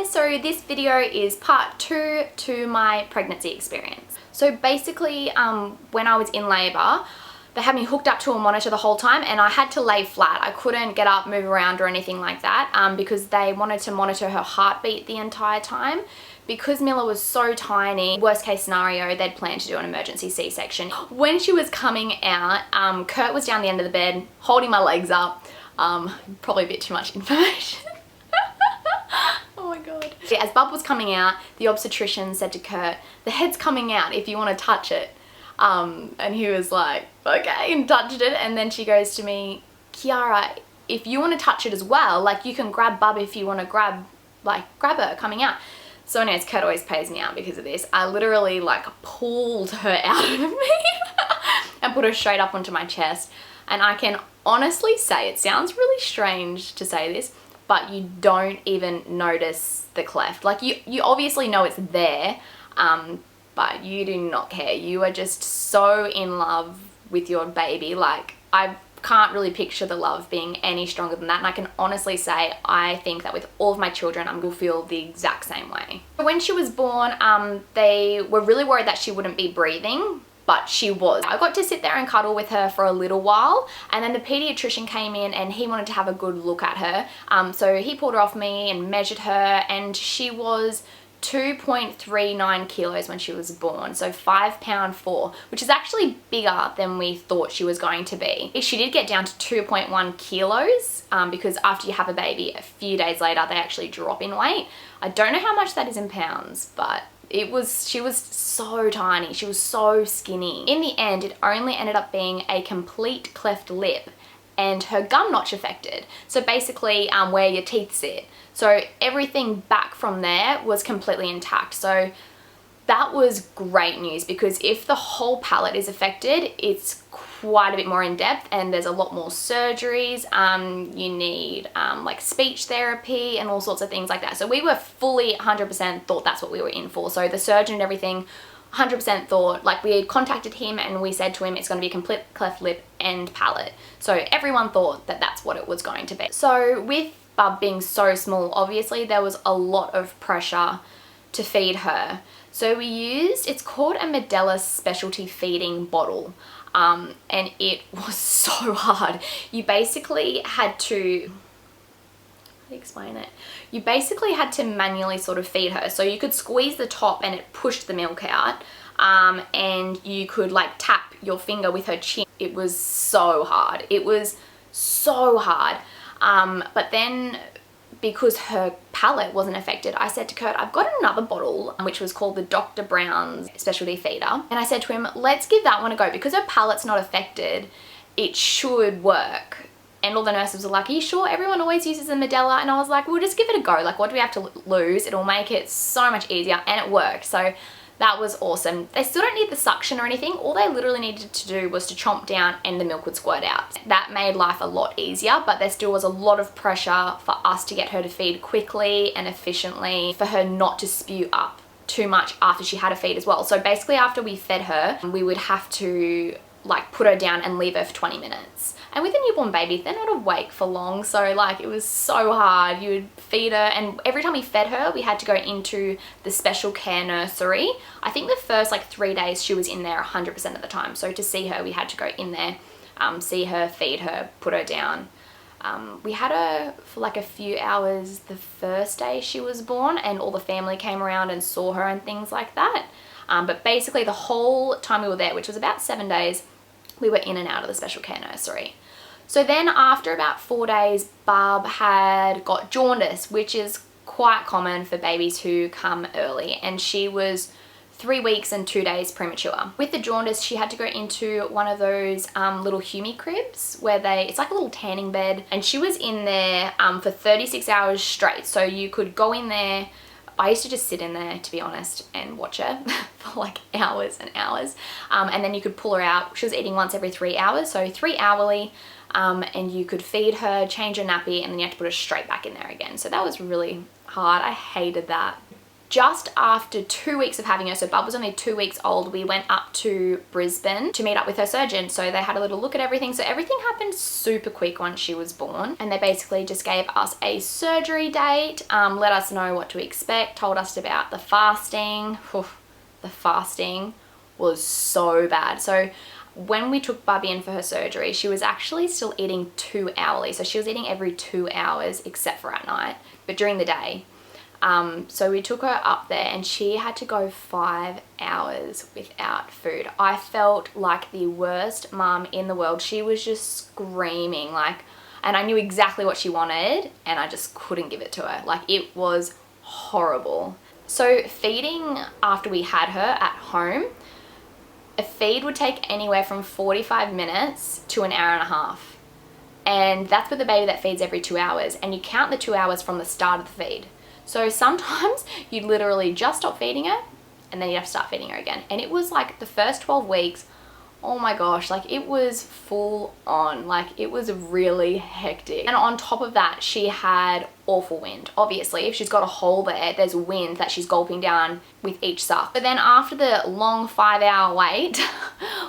guys, so this video is part 2 to my pregnancy experience. So basically when I was in labour, they had me hooked up to a monitor the whole time and I had to lay flat. I couldn't get up, move around or anything like that because they wanted to monitor her heartbeat the entire time. Because Milla was so tiny, worst case scenario, they'd planned to do an emergency C-section. When she was coming out, Kurt was down the end of the bed holding my legs up. Probably a bit too much information. Oh my god. As Bub was coming out, the obstetrician said to Kurt, "The head's coming out if you want to touch it." And he was like, okay, and touched it. And then she goes to me, "Keiara, if you want to touch it as well, like you can grab Bub if you want to grab her coming out." So anyways, Kurt always pays me out because of this. I literally like pulled her out of me and put her straight up onto my chest. And I can honestly say, it sounds really strange to say this, but you don't even notice the cleft. Like you obviously know it's there, but you do not care. You are just so in love with your baby. Like I can't really picture the love being any stronger than that, and I can honestly say I think that with all of my children I will feel the exact same way. When she was born, they were really worried that she wouldn't be breathing, but she was. I got to sit there and cuddle with her for a little while, and then the pediatrician came in and he wanted to have a good look at her. So he pulled her off me and measured her, and she was 2.39 kilos when she was born, so 5 pound 4, which is actually bigger than we thought she was going to be. She did get down to 2.1 kilos because after you have a baby, a few days later they actually drop in weight. I don't know how much that is in pounds, but she was so tiny, she was so skinny. In the end, it only ended up being a complete cleft lip and her gum notch affected. So basically where your teeth sit. So everything back from there was completely intact. So that was great news, because if the whole palate is affected, it's quite a bit more in depth and there's a lot more surgeries. You need like speech therapy and all sorts of things like that. So we were fully 100% thought that's what we were in for. So the surgeon and everything 100% thought, like we had contacted him and we said to him it's going to be a complete cleft lip and palate. So everyone thought that that's what it was going to be. So with Bub being so small, obviously there was a lot of pressure to feed her. So we used, it's called a Medela specialty feeding bottle. And it was so hard. You basically had to, how do you explain it? You basically had to manually sort of feed her. So you could squeeze the top and it pushed the milk out. And you could like tap your finger with her chin. It was so hard. It was so hard. But then because her palate wasn't affected, I said to Kurt, I've got another bottle, which was called the Dr. Brown's specialty feeder. And I said to him, let's give that one a go, because her palate's not affected, it should work. And all the nurses were like, are you sure? Everyone always uses a Medela. And I was like, we'll just give it a go. Like, what do we have to lose? It'll make it so much easier. And it worked. So that was awesome. They still don't need the suction or anything. All they literally needed to do was to chomp down and the milk would squirt out. That made life a lot easier, but there still was a lot of pressure for us to get her to feed quickly and efficiently, for her not to spew up too much after she had a feed as well. So basically after we fed her, we would have to like put her down and leave her for 20 minutes. And with a newborn baby, they're not awake for long, so like it was so hard. You would feed her, and every time we fed her, we had to go into the special care nursery. I think the first like 3 days she was in there 100% of the time. So to see her, we had to go in there, see her, feed her, put her down. We had her for like a few hours the first day she was born, and all the family came around and saw her and things like that. But basically the whole time we were there, which was about 7 days, we were in and out of the special care nursery. So then after about 4 days, Bub had got jaundice, which is quite common for babies who come early, and she was 3 weeks and 2 days premature. With the jaundice, she had to go into one of those little Humi cribs where it's like a little tanning bed, and she was in there for 36 hours straight. So you could go in there. I used to just sit in there, to be honest, and watch her for like hours and hours. And then you could pull her out. She was eating once every 3 hours, so 3 hourly. And you could feed her, change her nappy, and then you had to put her straight back in there again. So that was really hard. I hated that. just after 2 weeks of having her, so Bub was only 2 weeks old, we went up to Brisbane to meet up with her surgeon. So they had a little look at everything. So everything happened super quick once she was born. And they basically just gave us a surgery date, let us know what to expect, told us about the fasting. The fasting was so bad. So when we took Bubby in for her surgery, she was actually still eating 2 hourly. So she was eating every 2 hours except for at night, but during the day. So we took her up there and she had to go 5 hours without food. I felt like the worst mum in the world. She was just screaming, like, and I knew exactly what she wanted and I just couldn't give it to her. Like, it was horrible. So feeding after we had her at home, a feed would take anywhere from 45 minutes to an hour and a half. And that's with a baby that feeds every 2 hours. And you count the 2 hours from the start of the feed. So sometimes you'd literally just stop feeding her and then you'd have to start feeding her again. And it was like the first 12 weeks, oh my gosh, like it was full on. Like it was really hectic. And on top of that, she had awful wind. Obviously, if she's got a hole there, there's wind that she's gulping down with each suck. But then after the long 5-hour wait,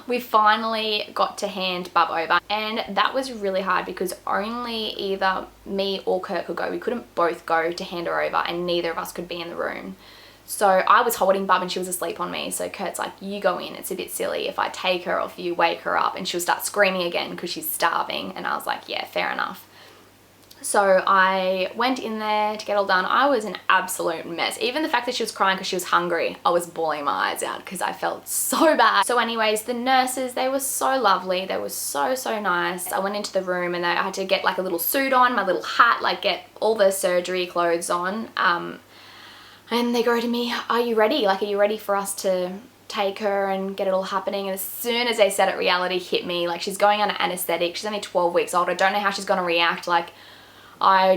we finally got to hand Bub over. And that was really hard because only either me or Kurt could go. We couldn't both go to hand her over and neither of us could be in the room. So I was holding Bub and she was asleep on me. So Kurt's like, you go in, it's a bit silly if I take her or if you wake her up. And she'll start screaming again because she's starving. And I was like, yeah, fair enough. So I went in there to get all done. I was an absolute mess. Even the fact that she was crying because she was hungry, I was bawling my eyes out because I felt so bad. So anyways, the nurses, they were so lovely. They were so, so nice. I went into the room and I had to get like a little suit on, my little hat, like get all the surgery clothes on. And they go to me, are you ready? Like, are you ready for us to take her and get it all happening? And as soon as they said it, reality hit me. Like, she's going under anesthetic. She's only 12 weeks old. I don't know how she's going to react. Like, I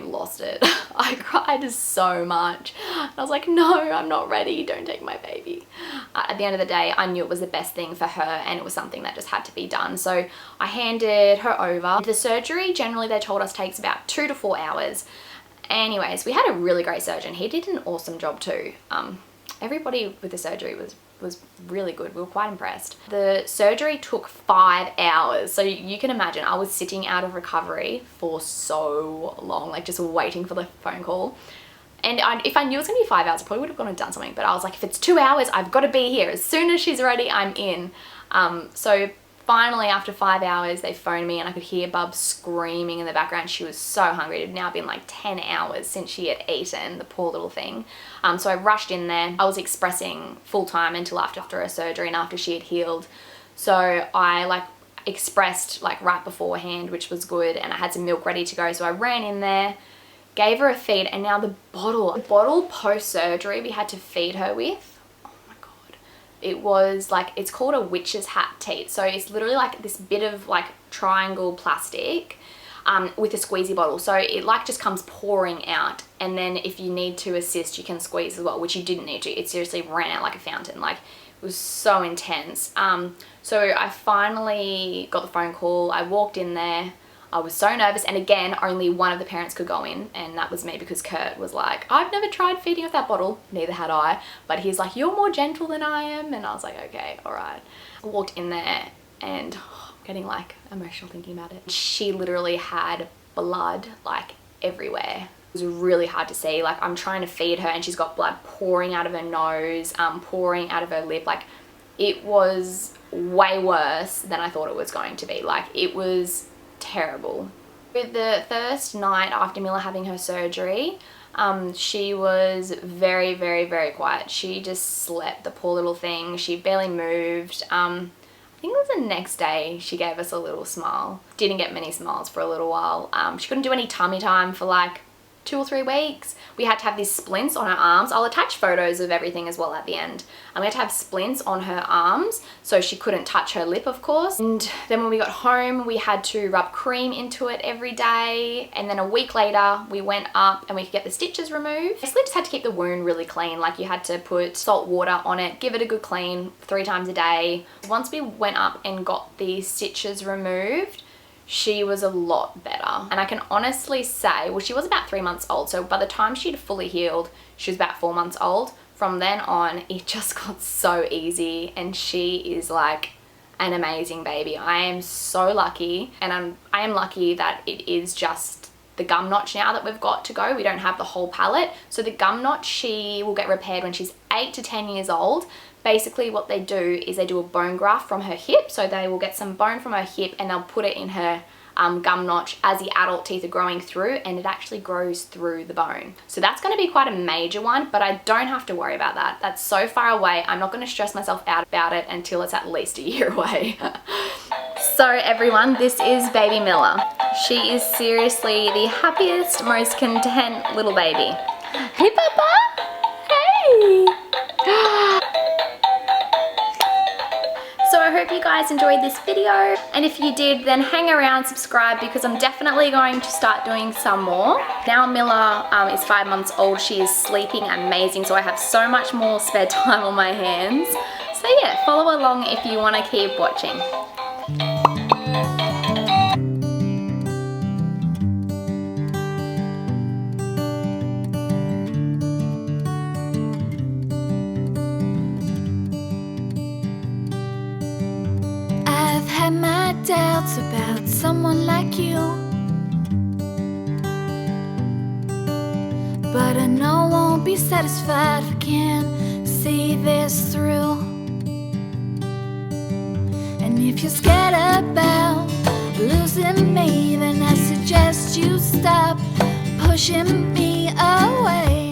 lost it. I cried so much. I was like, no, I'm not ready. Don't take my baby. At the end of the day, I knew it was the best thing for her and it was something that just had to be done. So I handed her over. The surgery, generally they told us takes about 2 to 4 hours. Anyways, we had a really great surgeon. He did an awesome job too. Everybody with the surgery was really good. We were quite impressed. The surgery took 5 hours. So you can imagine I was sitting out of recovery for so long, like just waiting for the phone call. And if I knew it was gonna be 5 hours, I probably would have gone and done something. But I was like, if it's 2 hours, I've got to be here. As soon as she's ready, I'm in. So finally, after 5 hours, they phoned me and I could hear Bub screaming in the background. She was so hungry. It had now been like 10 hours since she had eaten, the poor little thing. So I rushed in there. I was expressing full time until after her surgery and after she had healed. So I like expressed like right beforehand, which was good. And I had some milk ready to go. So I ran in there, gave her a feed, and now the bottle post-surgery we had to feed her with. It was like, it's called a witch's hat teat. So it's literally like this bit of like triangle plastic with a squeezy bottle. So it like just comes pouring out. And then if you need to assist, you can squeeze as well, which you didn't need to. It seriously ran out like a fountain. Like, it was so intense. So I finally got the phone call. I walked in there. I was so nervous, and again, only one of the parents could go in, and that was me because Kurt was like, I've never tried feeding off that bottle, neither had I, but he's like, you're more gentle than I am, and I was like, okay, all right. I walked in there and I'm getting like emotional thinking about it. She literally had blood like everywhere. It was really hard to see. Like, I'm trying to feed her and she's got blood pouring out of her nose, pouring out of her lip. Like, it was way worse than I thought it was going to be. Like, it was terrible. With the first night after Mila having her surgery, she was very, very, very quiet. She just slept, the poor little thing. She barely moved. I think it was the next day she gave us a little smile. Didn't get many smiles for a little while. She couldn't do any tummy time for like 2 or 3 weeks. We had to have these splints on her arms. I'll attach photos of everything as well at the end. And we had to have splints on her arms so she couldn't touch her lip, of course. And then when we got home, we had to rub cream into it every day. And then a week later, we went up and we could get the stitches removed. Basically just had to keep the wound really clean. Like, you had to put salt water on it, give it a good clean 3 times a day. Once we went up and got the stitches removed, she was a lot better. And I can honestly say, well, she was about 3 months old. So by the time she'd fully healed, she was about 4 months old. From then on, it just got so easy, and she is like an amazing baby. I am so lucky, and I am lucky that it is just the gum notch now that we've got to go. We don't have the whole palate. So the gum notch, she will get repaired when she's 8 to 10 years old. Basically what they do is they do a bone graft from her hip. So they will get some bone from her hip and they'll put it in her gum notch as the adult teeth are growing through, and it actually grows through the bone. So that's going to be quite a major one, but I don't have to worry about that. That's so far away. I'm not going to stress myself out about it until it's at least a year away. So everyone, this is baby Miller. She is seriously the happiest, most content little baby. Hey Papa! Hey! So I hope you guys enjoyed this video, and if you did, then hang around, subscribe, because I'm definitely going to start doing some more. Now Miller is 5 months old. She is sleeping amazing, so I have so much more spare time on my hands. So yeah, follow along if you want to keep watching. Had my doubts about someone like you, but I know I won't be satisfied if I can't see this through. And if you're scared about losing me, then I suggest you stop pushing me away.